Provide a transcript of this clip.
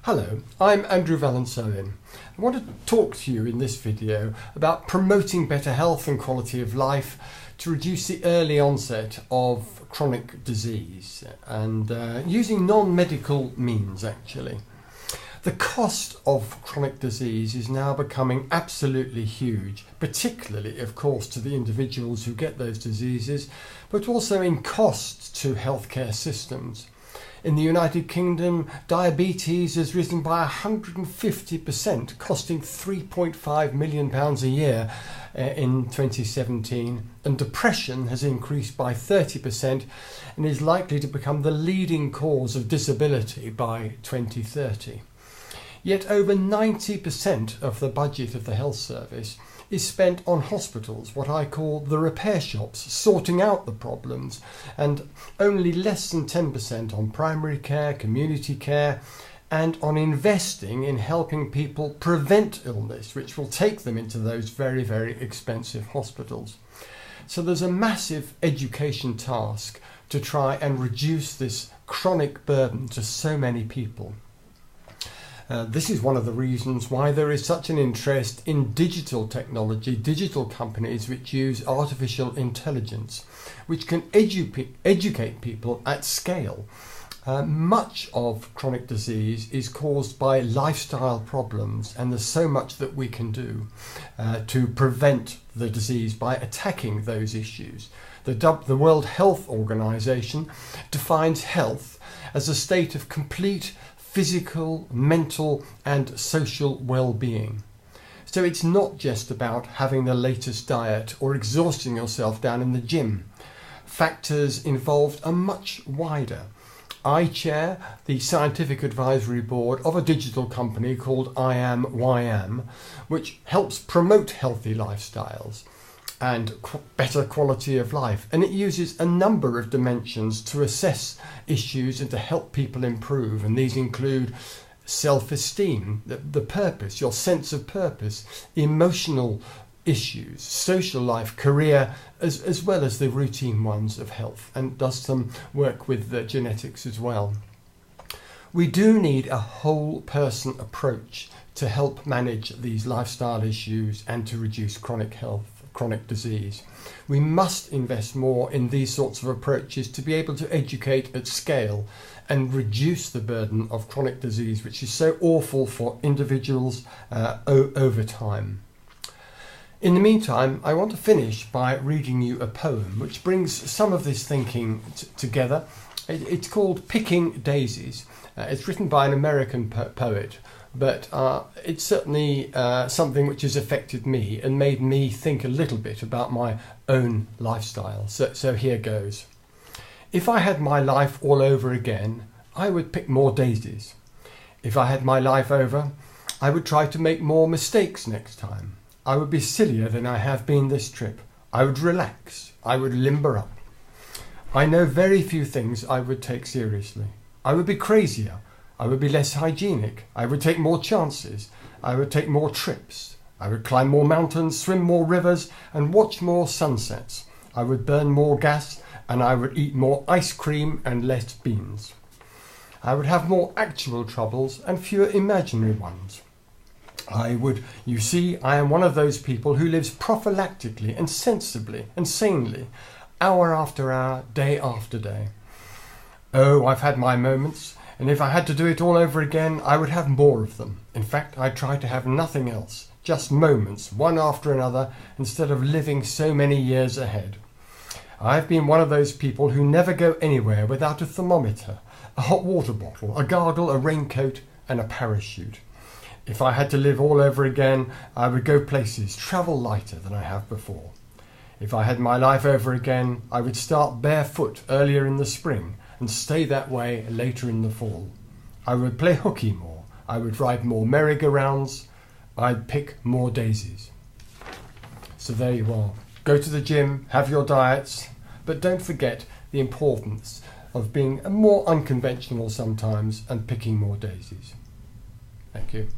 Hello, I'm Andrew Valensoen. I want to talk to you in this video about promoting better health and quality of life to reduce the early onset of chronic disease and using non-medical means actually. The cost of chronic disease is now becoming absolutely huge, particularly of course to the individuals who get those diseases, but also in cost to healthcare systems. In the United Kingdom, diabetes has risen by 150%, costing £3.5 million a year in 2017, and depression has increased by 30% and is likely to become the leading cause of disability by 2030. Yet over 90% of the budget of the health service is spent on hospitals, what I call the repair shops, sorting out the problems, and only less than 10% on primary care, community care, and on investing in helping people prevent illness, which will take them into those very, very expensive hospitals. So there's a massive education task to try and reduce this chronic burden to so many people. This is one of the reasons why there is such an interest in digital technology, digital companies which use artificial intelligence, which can educate people at scale. Much of chronic disease is caused by lifestyle problems, and there's so much that we can do to prevent the disease by attacking those issues. The World Health Organization defines health as a state of complete physical, mental and social well-being. So it's not just about having the latest diet or exhausting yourself down in the gym. Factors involved are much wider. I chair the scientific advisory board of a digital company called IAM, which helps promote healthy lifestyles and better quality of life, and it uses a number of dimensions to assess issues and to help people improve, and these include self-esteem, the purpose, your sense of purpose, emotional issues, social life, career, as well as the routine ones of health, and does some work with the genetics as well. We do need a whole person approach to help manage these lifestyle issues and to reduce chronic disease. We must invest more in these sorts of approaches to be able to educate at scale and reduce the burden of chronic disease, which is so awful for individuals over time. In the meantime, I want to finish by reading you a poem which brings some of this thinking together. It's called Picking Daisies. It's written by an American poet, but it's certainly something which has affected me and made me think a little bit about my own lifestyle. So here goes. If I had my life all over again, I would pick more daisies. If I had my life over, I would try to make more mistakes next time. I would be sillier than I have been this trip. I would relax. I would limber up. I know very few things I would take seriously. I would be crazier. I would be less hygienic. I would take more chances. I would take more trips. I would climb more mountains, swim more rivers, and watch more sunsets. I would burn more gas, and I would eat more ice cream and less beans. I would have more actual troubles and fewer imaginary ones. You see, I am one of those people who lives prophylactically and sensibly and sanely, hour after hour, day after day. Oh, I've had my moments. And if I had to do it all over again, I would have more of them. In fact, I'd try to have nothing else, just moments, one after another, instead of living so many years ahead. I've been one of those people who never go anywhere without a thermometer, a hot water bottle, a gargle, a raincoat, and a parachute. If I had to live all over again, I would go places, travel lighter than I have before. If I had my life over again, I would start barefoot earlier in the spring and stay that way later in the fall. I would play hooky more. I would ride more merry-go-rounds. I'd pick more daisies. So there you are. Go to the gym, have your diets, but don't forget the importance of being more unconventional sometimes and picking more daisies. Thank you.